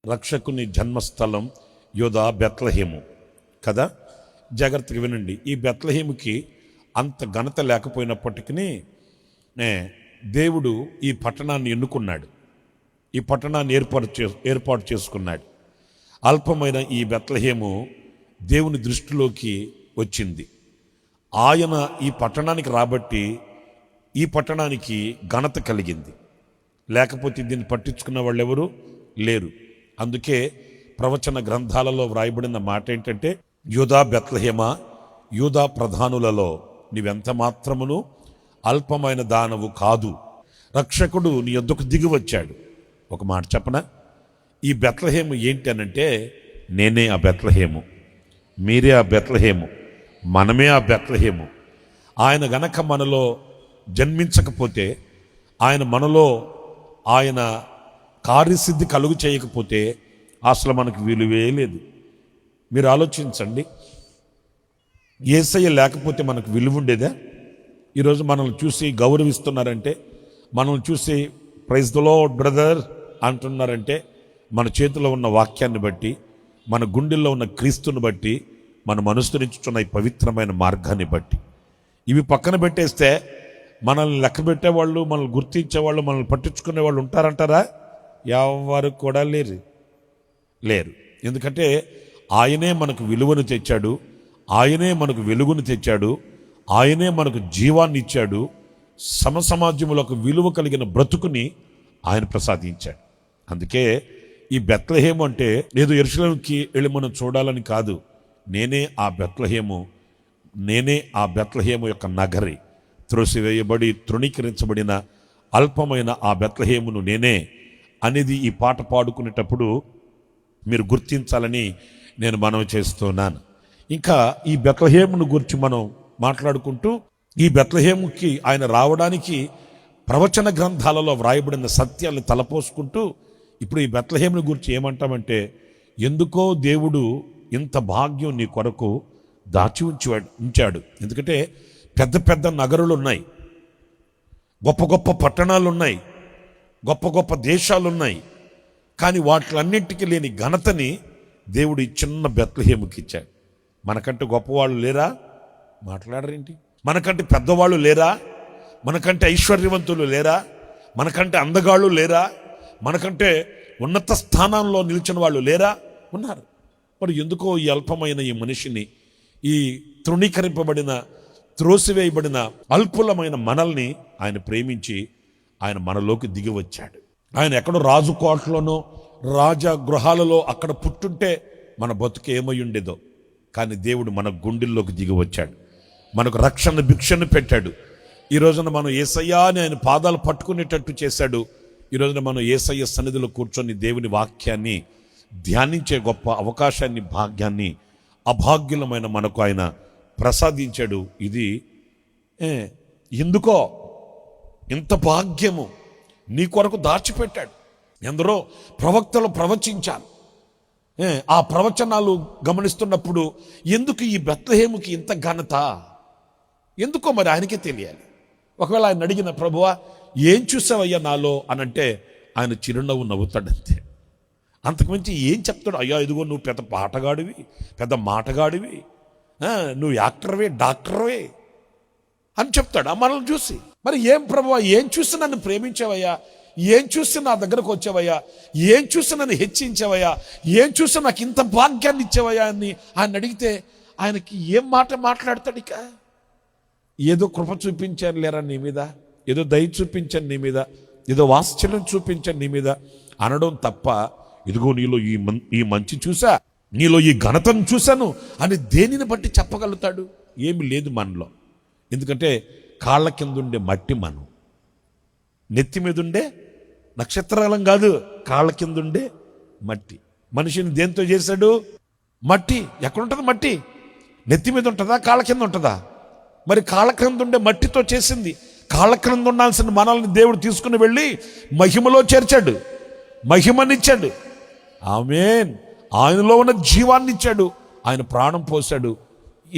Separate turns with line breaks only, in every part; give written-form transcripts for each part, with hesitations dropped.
రక్షకుని జన్మస్థలం యోధా బెత్లెహేము కదా. జాగ్రత్తగా వినండి. ఈ బెత్లెహేముకి అంత ఘనత లేకపోయినప్పటికీ దేవుడు ఈ పట్టణాన్ని ఎన్నుకున్నాడు, ఈ పట్టణాన్ని ఏర్పాటు చేసుకున్నాడు. అల్పమైన ఈ బెత్లెహేము దేవుని దృష్టిలోకి వచ్చింది. ఆయన ఈ పట్టణానికి రాబట్టి ఈ పట్టణానికి ఘనత కలిగింది. లేకపోతే దీన్ని పట్టించుకున్న వాళ్ళు ఎవరు లేరు. అందుకే ప్రవచన గ్రంథాలలో వ్రాయబడిన మాట ఏంటంటే, యూదా బెత్లెహేమా, యూదా ప్రధానులలో నీవెంత మాత్రమును అల్పమైన దానవు కాదు, రక్షకుడు నీ యొద్దకు దిగి వచ్చాడు. ఒక మాట చెప్పనా, ఈ బెత్లెహేము ఏంటి అనంటే, నేనే ఆ బెత్లెహేము, మీరే ఆ బెత్లెహేము, మనమే ఆ బెత్లెహేము. ఆయన గనక మనలో జన్మించకపోతే, ఆయన మనలో ఆయన కార్యసిద్ధి కలుగు చేయకపోతే అసలు మనకు విలువే లేదు. మీరు ఆలోచించండి, యేసయ్య లేకపోతే మనకు విలువ ఉండేదా? ఈరోజు మనల్ని చూసి గౌరవిస్తున్నారంటే, మనల్ని చూసి ప్రైజ్ ద లార్డ్ బ్రదర్ అంటున్నారంటే, మన చేతిలో ఉన్న వాక్యాన్ని బట్టి, మన గుండెల్లో ఉన్న క్రీస్తుని బట్టి, మనం అనుసరించుతున్న ఈ పవిత్రమైన మార్గాన్ని బట్టి. ఇవి పక్కన పెట్టేస్తే మనల్ని లెక్క పెట్టేవాళ్ళు, మనల్ని గుర్తించేవాళ్ళు, మనల్ని పట్టించుకునే వాళ్ళు ఉంటారంటారా? ఎవరు కూడా లేరు. ఎందుకంటే ఆయనే మనకు విలువను తెచ్చాడు, ఆయనే మనకు వెలుగును తెచ్చాడు, ఆయనే మనకు జీవాన్ని ఇచ్చాడు, సమసమాజములకు విలువ కలిగిన బ్రతుకుని ఆయన ప్రసాదించాడు. అందుకే ఈ బెత్లెహేము అంటే ఏదో యెరూషలేముకి వెళ్ళి మనం చూడాలని కాదు. నేనే ఆ బెత్లెహేము, నేనే ఆ బెత్లెహేము యొక్క నగరి, త్రోసివేయబడి తృణీకరించబడిన అల్పమైన ఆ బెత్లెహేమును నేనే అనేది ఈ పాట పాడుకునేటప్పుడు మీరు గుర్తించాలని నేను మనవి చేస్తున్నాను. ఇంకా ఈ బెత్లెహేమును గురించి మనం మాట్లాడుకుంటూ, ఈ బెత్లెహేముకి ఆయన రావడానికి ప్రవచన గ్రంథాలలో వ్రాయబడిన సత్యాలను తలపోసుకుంటూ, ఇప్పుడు ఈ బెత్లెహేమును గురించి ఏమంటామంటే, ఎందుకో దేవుడు ఇంత భాగ్యం నీ కొరకు దాచి ఉంచాడు. ఎందుకంటే పెద్ద పెద్ద నగరులు ఉన్నాయి, గొప్ప గొప్ప పట్టణాలు ఉన్నాయి, గొప్ప గొప్ప దేశాలు ఉన్నాయి. కానీ వాటిలన్నింటికి లేని ఘనతని దేవుడు ఈ చిన్న బెత్లెహేముకి ఇచ్చాడు. మనకంటే గొప్పవాళ్ళు లేరా? మాట్లాడరేంటి? మనకంటే పెద్దవాళ్ళు లేరా? మనకంటే ఐశ్వర్యవంతులు లేరా? మనకంటే అందగాళ్ళు లేరా? మనకంటే ఉన్నత స్థానాల్లో నిలిచిన వాళ్ళు లేరా? ఉన్నారు. మరి ఎందుకో ఈ అల్పమైన ఈ మనిషిని, ఈ తృణీకరింపబడిన, త్రోసివేయబడిన అల్పులమైన మనల్ని ఆయన ప్రేమించి ఆయన మనలోకి దిగి వచ్చాడు. ఆయన ఎక్కడో రాజు కోటలోనో రాజ గృహాలలో అక్కడ పుట్టుంటే మన బతుకు ఏమై ఉండేదో. కానీ దేవుడు మన గుండెల్లోకి దిగి వచ్చాడు, మనకు రక్షణ భిక్షను పెట్టాడు. ఈ రోజున మనం యేసయ్యా అని ఆయన పాదాలు పట్టుకునేటట్టు చేశాడు. ఈ రోజున మనం యేసయ్య సన్నిధిలో కూర్చొని దేవుని వాక్యాన్ని ధ్యానించే గొప్ప అవకాశాన్ని, భాగ్యాన్ని అభాగ్యులమైన మనకు ఆయన ప్రసాదించాడు. ఇది ఎందుకో ఇంత భాగ్యము నీ కొరకు దాచిపెట్టాడు. ఎందరో ప్రవక్తలు ప్రవచించారు. ఆ ప్రవచనాలు గమనిస్తున్నప్పుడు ఎందుకు ఈ బెత్లెహేముకి ఇంత ఘనత, ఎందుకో మరి ఆయనకే తెలియాలి. ఒకవేళ ఆయన అడిగిన, ప్రభువా ఏం చూసావయ్యా నాలో అనంటే, ఆయన చిరునవ్వు నవ్వుతాడంతే. అంతకుమించి ఏం చెప్తాడు? అయ్యా ఇదిగో నువ్వు పెద్ద పాటగాడివి, పెద్ద మాటగాడివి, నువ్వు యాక్టర్వే, డాక్టర్వే అని చెప్తాడు మనల్ని చూసి. మరి ఏం ప్రభువా, ఏం చూసి నన్ను ప్రేమించావయ్యా, ఏం చూసి నా దగ్గరకు వచ్చావయ్యా, ఏం చూసి నన్ను హెచ్చించావయ్యా, ఏం చూసి నాకు ఇంత భాగ్యాన్ని ఇచ్చావయ్యా అని ఆయన అడిగితే ఆయనకి ఏం మాట మాట్లాడతాడు? ఇక ఏదో కృప చూపించాను లేరా నీ మీద, ఏదో దయ చూపించాను నీ మీద, ఏదో వాత్సల్యం చూపించాను నీ మీద అనడం తప్ప, ఇదిగో నీలో ఈ మంచి చూసా, నీలో ఈ ఘనతను చూశాను అని దేనిని బట్టి చెప్పగలుగుతాడు? ఏమి లేదు మనలో. ఎందుకంటే కాళ్ళ కింద ఉండే మట్టి మనం, నెత్తి మీద ఉండే నక్షత్రాలం కాదు, కాళ్ళ కింద ఉండే మట్టి. మనిషిని దేంతో చేశాడు? మట్టి. ఎక్కడుంటుంది మట్టి? నెత్తి మీద ఉంటుందా, కాళ్ళ కింద ఉంటుందా? మరి కాళ్ళ కింద ఉండే మట్టితో చేసింది. కాళ్ళ కింద ఉండాల్సిన మనల్ని దేవుడు తీసుకుని వెళ్ళి మహిమలో చేర్చాడు, మహిమనిచ్చాడు. ఆమేన్. ఆయనలో ఉన్న జీవాన్ని ఇచ్చాడు, ఆయన ప్రాణం పోశాడు.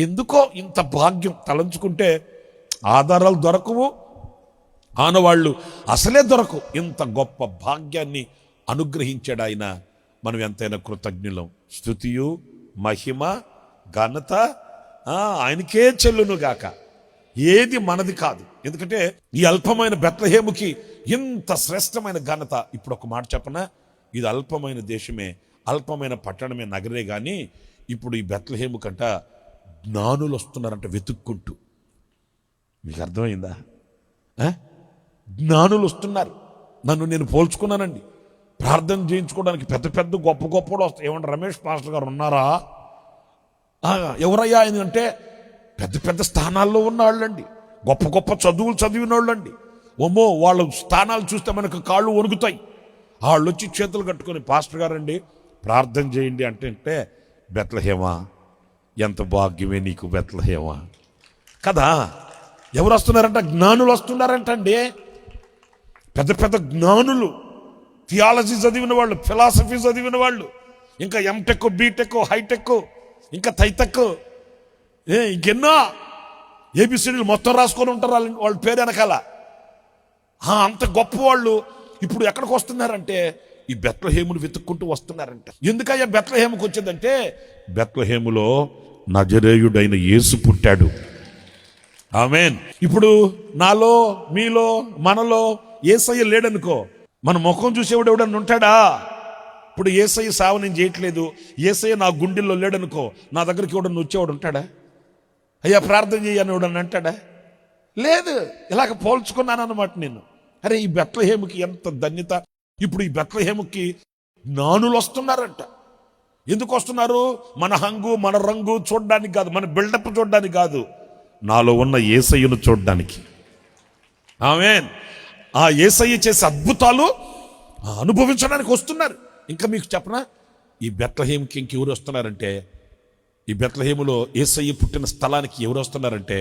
ఎందుకో ఇంత భాగ్యం తలంచుకుంటే ఆధారాలు దొరకవు, ఆనవాళ్ళు అసలే దొరకు. ఇంత గొప్ప భాగ్యాన్ని అనుగ్రహించాడు ఆయన మనం ఎంతైనా కృతజ్ఞులం. స్తుతియు మహిమ ఘనత ఆయనకే చెల్లును గాక. ఏది మనది కాదు. ఎందుకంటే ఈ అల్పమైన బెత్లెహేముకి ఇంత శ్రేష్టమైన ఘనత. ఇప్పుడు ఒక మాట చెప్పనా, ఇది అల్పమైన దేశమే, అల్పమైన పట్టణమే, నగరే. కానీ ఇప్పుడు ఈ బెత్లెహేము కంట జ్ఞానులు వస్తున్నారంట వెతుక్కుంటూ. మీకు అర్థమైందా? జ్ఞానులు వస్తున్నారు. నన్ను నేను పోల్చుకున్నానండి. ప్రార్థన చేయించుకోవడానికి పెద్ద పెద్ద గొప్ప గొప్ప వస్తాయి. ఏమంటే రమేష్ పాస్టర్ గారు ఉన్నారా? ఎవరయ్యా ఎందుకంటే పెద్ద పెద్ద స్థానాల్లో ఉన్న వాళ్ళండి, గొప్ప గొప్ప చదువులు చదివిన వాళ్ళండి. ఓమో, వాళ్ళ స్థానాలు చూస్తే మనకు కాళ్ళు వణుకుతాయి. వాళ్ళు వచ్చి చేతులు కట్టుకొని పాస్టర్ గారండి ప్రార్థన చేయండి అంటే బెత్లెహేమా, ఎంత భాగ్యమే నీకు బెత్లెహేమా కదా. ఎవరు వస్తున్నారంట? జ్ఞానులు వస్తున్నారంటండి. పెద్ద పెద్ద జ్ఞానులు, థియాలజీ చదివిన వాళ్ళు, ఫిలాసఫీ చదివిన వాళ్ళు, ఇంకా ఎంటెక్, బీటెక్, హైటెక్, ఇంకా తైటెక్, ఇంకెన్నో ఏబిసిడీలు మొత్తం రాసుకొని ఉంటారు వాళ్ళ పేరు వెనకాల. అంత గొప్ప వాళ్ళు ఇప్పుడు ఎక్కడికి వస్తున్నారంటే ఈ బెత్లెహేమును వెతుక్కుంటూ వస్తున్నారంట. ఎందుకయ్యా బెత్లెహేముకు వచ్చిందంటే బెత్లెహేములో నజరేయుడైన యేసు పుట్టాడు. ఆమేన్. ఇప్పుడు నాలో, మీలో, మనలో యేసయ్య లేడనుకో, మన ముఖం చూసేవాడు ఎవడన్నా ఉంటాడా? ఇప్పుడు యేసయ్య సేవ నేను చేయట్లేదు, యేసయ్య నా గుండెల్లో లేడనుకో, నా దగ్గరికి ఎవడన్నా వచ్చేవాడు ఉంటాడా? అయ్యా ప్రార్థన చేయని ఎవడన్నా అంటాడా? లేదు. ఇలాగ పోల్చుకున్నాను అన్నమాట నేను. అరే, ఈ బెత్లెహేముకి ఎంత ధన్యత. ఇప్పుడు ఈ బెత్లెహేముకి జ్ఞానులు వస్తున్నారంట. ఎందుకు వస్తున్నారు? మన హంగు, మన రంగు చూడడానికి కాదు, మన బిల్డప్ చూడడానికి కాదు, నాలో ఉన్న యేసయ్యను చూడడానికి. ఆమేన్. ఆ యేసయ్య చేసే అద్భుతాలు అనుభవించడానికి వస్తున్నారు. ఇంకా మీకు చెప్పనా, ఈ బెత్లెహేముకి ఇంకెవరు వస్తున్నారంటే, ఈ బెత్లెహేములో యేసయ్య పుట్టిన స్థలానికి ఎవరు వస్తున్నారంటే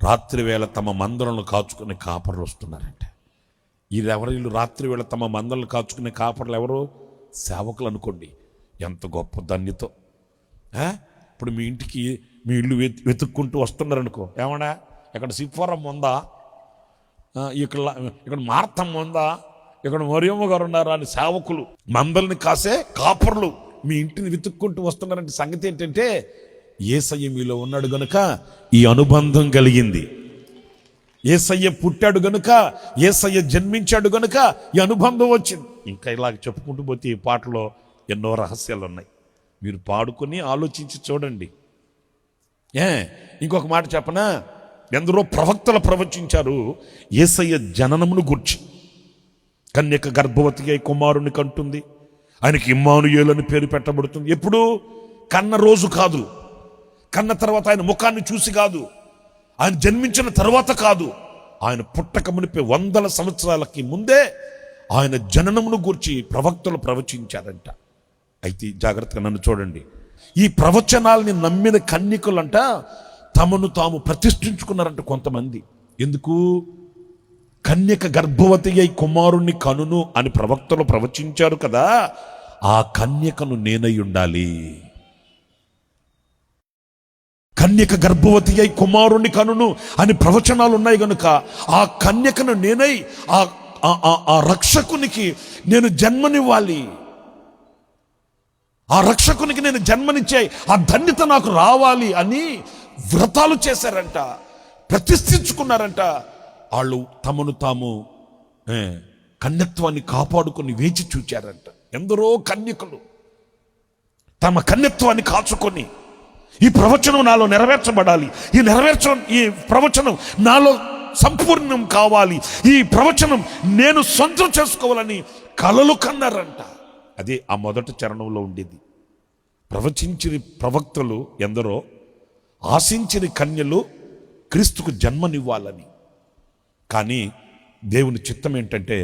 రాత్రి వేళ తమ మందలను కాచుకునే కాపర్లు వస్తున్నారంటే. వీళ్ళు రాత్రి వేళ తమ మందలను కాచుకునే కాపర్లు ఎవరు? సేవకులు అనుకోండి. ఎంత గొప్ప ధన్యతో. ఇప్పుడు మీ ఇంటికి మీ ఇల్లు వెతుక్కుంటూ వస్తున్నారనుకో, ఏమన్నా ఇక్కడ సిఫోరం ఉందా, ఇక్కడ మార్తమ్మ ఉందా, ఇక్కడ మరియమ్మ గారు ఉన్నారా అని సేవకులు, మందల్ని కాసే కాపర్లు మీ ఇంటిని వెతుక్కుంటూ వస్తున్నారంటే సంగతి ఏంటంటే యేసయ్య మీలో ఉన్నాడు గనుక ఈ అనుబంధం కలిగింది. యేసయ్య పుట్టాడు గనుక, యేసయ్య జన్మించాడు గనుక ఈ అనుబంధం వచ్చింది. ఇంకా ఇలాగ చెప్పుకుంటూ పోతే ఈ పాటలో ఎన్నో రహస్యాలు ఉన్నాయి. మీరు పాడుకొని ఆలోచించి చూడండి. ఇంకొక మాట చెప్పనా, ఎందరో ప్రవక్తలు ప్రవచించారు యేసయ్య జననమును గూర్చి. కన్యక గర్భవతి అయి కుమారుని కంటుంది, ఆయనకి ఇమ్మానుయేలు అని పేరు పెట్టబడుతుంది. ఎప్పుడు? కన్న రోజు కాదు, కన్న తర్వాత ఆయన ముఖాన్ని చూసి కాదు, ఆయన జన్మించిన తర్వాత కాదు, ఆయన పుట్టక మునిపే 100 సంవత్సరాలకి ముందే ఆయన జననమును గూర్చి ప్రవక్తలు ప్రవచించారంట. అయితే జాగ్రత్తగా నన్ను చూడండి. ఈ ప్రవచనాల్ని నమ్మిన కన్యకులంట తమను తాము ప్రతిష్ఠించుకున్నారంట కొంతమంది. ఎందుకు? కన్యక గర్భవతి అయి కుమారుణ్ణి కనును అని ప్రవక్తలు ప్రవచించారు కదా, ఆ కన్యకను నేనై ఉండాలి. కన్యక గర్భవతి అయి కుమారుణ్ణి కనును అని ప్రవచనాలు ఉన్నాయి గనుక ఆ కన్యకను నేనై ఆ రక్షకునికి నేను జన్మనివ్వాలి. ఆ రక్షకునికి నేను జన్మనిచ్చే ఆ ధన్యత నాకు రావాలి అని వ్రతాలు చేశారంట, ప్రతిష్ఠించుకున్నారంట. వాళ్ళు తమను తాము కన్యత్వాన్ని కాపాడుకొని వేచి చూచారంట. ఎందరో కన్యకులు తమ కన్యత్వాన్ని కాచుకొని ఈ ప్రవచనం నాలో నెరవేర్చబడాలి, ఈ ప్రవచనం నాలో సంపూర్ణం కావాలి, ఈ ప్రవచనం నేను సొంతం చేసుకోవాలని కలలు కన్నారంట. అదే ఆ మొదటి చరణంలో ఉండేది. ప్రవచించిన ప్రవక్తలు ఎందరో, ఆశించిన కన్యలు క్రీస్తుకు జన్మనివ్వాలని. కానీ దేవుని చిత్తం ఏంటంటే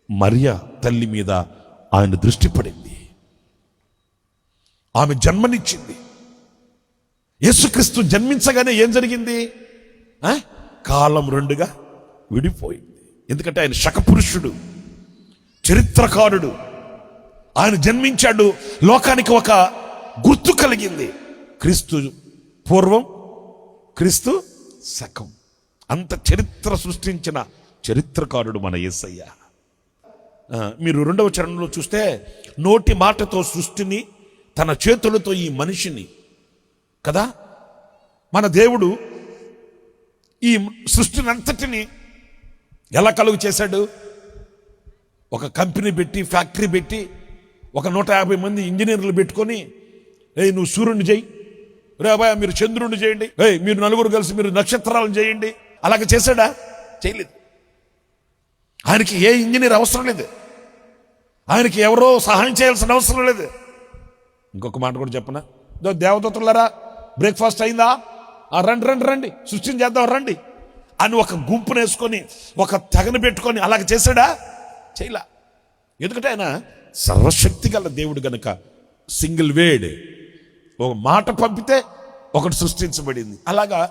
మరియ తల్లి మీద ఆయన దృష్టి పడింది, ఆమె జన్మనిచ్చింది. యేసుక్రీస్తు జన్మించగానే ఏం జరిగింది? కాలం రెండుగా విడిపోయింది. ఎందుకంటే ఆయన శకపురుషుడు, చరిత్రకారుడు. ఆయన జన్మించాడు, లోకానికి ఒక గుర్తు కలిగింది. క్రీస్తు పూర్వం, క్రీస్తు శకం. అంత చరిత్ర సృష్టించిన చరిత్రకారుడు మన యేసయ్య. మీరు 2వ చరణంలో చూస్తే నోటి మాటతో సృష్టిని, తన చేతులతో ఈ మనిషిని, కదా మన దేవుడు ఈ సృష్టిని అంతటిని ఎలా కలుగు చేశాడు? ఒక కంపెనీ పెట్టి, ఫ్యాక్టరీ పెట్టి, ఒక 150 మంది ఇంజనీర్లు పెట్టుకొని, నువ్వు సూర్యుని చేయి, రే అబ్బాయి మీరు చంద్రుడిని చేయండి, మీరు నలుగురు కలిసి మీరు నక్షత్రాలను చేయండి. అలాగే చేశాడా? చేయలేదు. ఆయనకి ఏ ఇంజనీర్ అవసరం లేదు, ఆయనకి ఎవరో సహాయం చేయాల్సిన అవసరం లేదు. ఇంకొక మాట కూడా చెప్పనా, దేవదూతలారా బ్రేక్ఫాస్ట్ అయిందా, రండి రండి రండి సృష్టిని చేద్దాం రండి అని ఒక గుంపును వేసుకొని, ఒక తెగను పెట్టుకొని అలాగే చేశాడా? చేయలా. ఎందుకంటే ఆయన సర్వశక్తి గల దేవుడు గనక సింగిల్ వేడ్, ఒక మాట పంపితే ఒకటి సృష్టించబడింది. అలాగా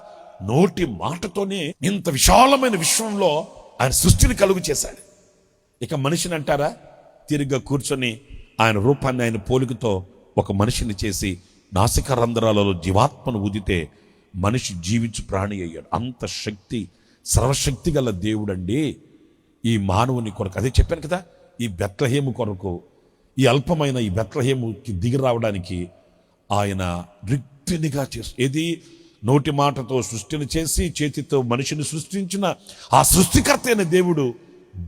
నోటి మాటతోనే ఇంత విశాలమైన విశ్వంలో ఆయన సృష్టిని కలుగు చేశాడు. ఇక మనిషిని అంటారా? తిరిగ్గా కూర్చొని ఆయన రూపాన్ని, ఆయన పోలికతో ఒక మనిషిని చేసి నాసిక రంధ్రాలలో జీవాత్మను ఊదితే మనిషి జీవించు ప్రాణి అయ్యాడు. అంత శక్తి, సర్వశక్తి గల దేవుడండి ఈ మానవుని కొరకు. అదే చెప్పాను కదా, ఈ బెత్లహేము కొరకు, ఈ అల్పమైన ఈ బెత్లహేముకి దిగి రావడానికి ఆయన రిక్తినిగా చేసి, ఏది నోటి మాటతో సృష్టిని చేసి చేతితో మనిషిని సృష్టించిన ఆ సృష్టికర్త అయిన దేవుడు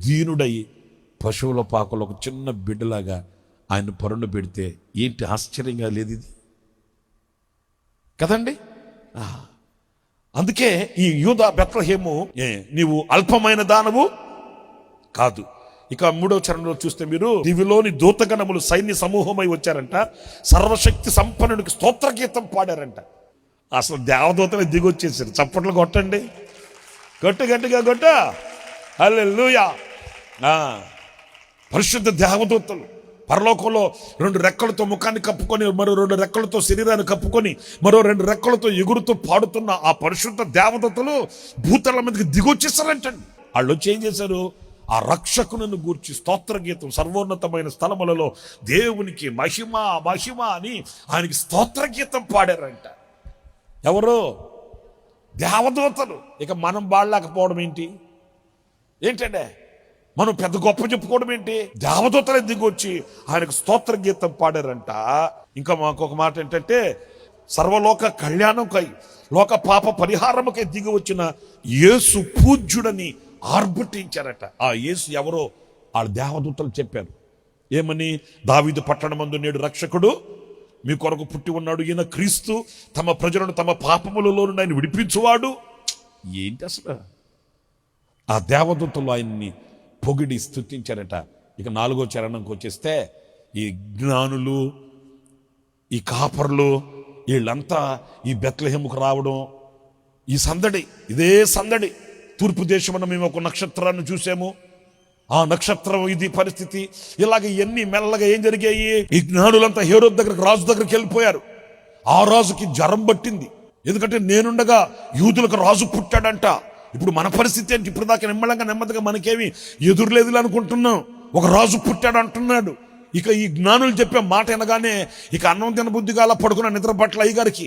దీనుడై పశువుల పాకలో ఒక చిన్న బిడ్డలాగా ఆయన పరుణ పెడితే ఏంటి ఆశ్చర్యంగా లేదు ఇది కదండి? అందుకే ఈ యూదా బెత్లహేము, నీవు అల్పమైన దానవు కాదు. ఇక 3వ చరణంలో చూస్తే మీరు, దివిలోని దూతగణములు సైన్య సమూహమై వచ్చారంట, సర్వశక్తి సంపన్నుడికి స్తోత్ర గీతం పాడారంట. అసలు దేవదూతలే దిగొచ్చేసారు. చప్పట్లు కొట్టండి, కొట్టు గట్టిగా కొట్ట. హల్లెలూయా. పరిశుద్ధ దేవదూతలు పరలోకంలో 2 రెక్కలతో ముఖాన్ని కప్పుకొని, మరో 2 రెక్కలతో శరీరాన్ని కప్పుకొని, మరో 2 రెక్కలతో ఎగురుతూ పాడుతున్న ఆ పరిశుద్ధ దేవదూతలు భూతల మీదకి దిగొచ్చేసారంటండి. వాళ్ళు వచ్చి ఏం చేశారు? ఆ రక్షకులను గూర్చి స్తోత్ర గీతం, సర్వోన్నతమైన స్థలములలో దేవునికి మహిమ మహిమ అని ఆయనకి స్తోత్ర గీతం పాడారంట. ఎవరు? దేవదూతలు. ఇక మనం పాడలేకపోవడం ఏంటంటే మనం పెద్ద గొప్ప చెప్పుకోవడం ఏంటి? దేవదూతలు దిగి వచ్చి ఆయనకు స్తోత్ర గీతం పాడారంట. ఇంకా మాకొక మాట ఏంటంటే, సర్వలోక కళ్యాణంకై, లోక పాప పరిహారముకై దిగి వచ్చిన యేసు పూజ్యుడని ఆర్భటించారట. ఆ యేసు ఎవరో ఆ దేవదూతలు చెప్పారు. ఏమని? దావీదు పట్టణమందు నేడు రక్షకుడు మీ కొరకు పుట్టి ఉన్నాడు, ఈయన క్రీస్తు, తమ ప్రజలను తమ పాపములలో నుండి ఆయన విడిపించువాడు. ఏంటి అసలు? ఆ దేవదూతలు ఆయన్ని పొగిడి స్తుతించారట. ఇక 4వ చరణంకి వచ్చేస్తే, ఈ జ్ఞానులు, ఈ కాపర్లు, వీళ్ళంతా ఈ బెత్లెహేముకు రావడం, ఈ సందడి, ఇదే సందడి. తూర్పు దేశమున మేము ఒక నక్షత్రాన్ని చూసాము, ఆ నక్షత్రం ఇది పరిస్థితి. ఇలాగ ఇవన్నీ మెల్లగా ఏం జరిగాయి? ఈ జ్ఞానులంతా హేరోదు దగ్గరకు, రాజు దగ్గరికి వెళ్ళిపోయారు. ఆ రాజుకి జ్వరం పట్టింది. ఎందుకంటే నేనుండగా యూదులకు రాజు పుట్టాడంట. ఇప్పుడు మన పరిస్థితి ఏంటి? ఇప్పుడు దాకా నెమ్మదిగా మనకేమి ఎదురులేదు అనుకుంటున్నాం. ఒక రాజు పుట్టాడు అంటున్నాడు. ఇక ఈ జ్ఞానులు చెప్పే మాట వినగానే ఇక అన్నం తిన బుద్ధిగా పడుకున్న నిద్ర పట్ల అయ్యగారికి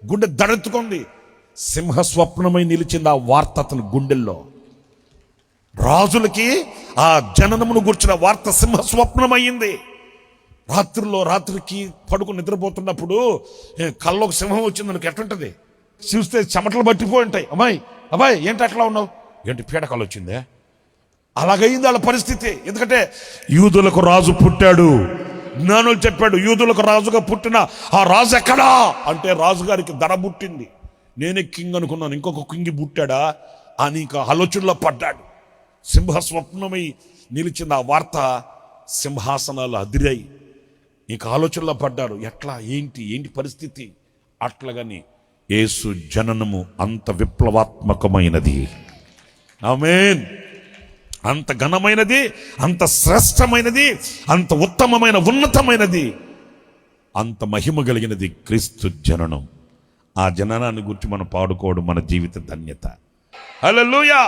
గుండె దడెత్తుకుంది. సింహ స్వప్నమై నిలిచింది ఆ వార్త అతని గుండెల్లో. రాజులకి ఆ జననమును గుర్చిన వార్త సింహ స్వప్నమయ్యింది. రాత్రికి పడుకుని నిద్రపోతున్నప్పుడు కల్లోకి సింహం వచ్చింది, మనకు ఎట్లుంటది? చూస్తే చెమటలు పట్టిపోయి ఉంటాయి. అబ్బాయి ఏంటి అట్లా ఉన్నావు? ఏంటి పీడకలు వచ్చిందే? అలాగైంది వాళ్ళ పరిస్థితి. ఎందుకంటే యూదులకు రాజు పుట్టాడు. జ్ఞానులు చెప్పాడు, యూదులకు రాజుగా పుట్టిన ఆ రాజు ఎక్కడా అంటే, రాజుగారికి దడ పుట్టింది. నేనే కింగ్ అనుకున్నాను, ఇంకొక కింగ్ పుట్టాడా అని ఇంకా ఆలోచనలో పడ్డాడు. సింహ స్వప్నమై నిలిచింది ఆ వార్త. సింహాసనాలు అదిరాయి. ఇంకా ఆలోచనలో పడ్డారు, ఎట్లా ఏంటి పరిస్థితి? అట్లాగని యేసు జననము అంత విప్లవాత్మకమైనది. ఆమేన్. అంత ఘనమైనది, అంత శ్రేష్టమైనది, అంత ఉత్తమమైన ఉన్నతమైనది, అంత మహిమ కలిగినది క్రీస్తు జననం. ఆ జననాన్ని గురించి మనం పాడుకోవడం మన జీవిత ధన్యత. హల్లెలూయా.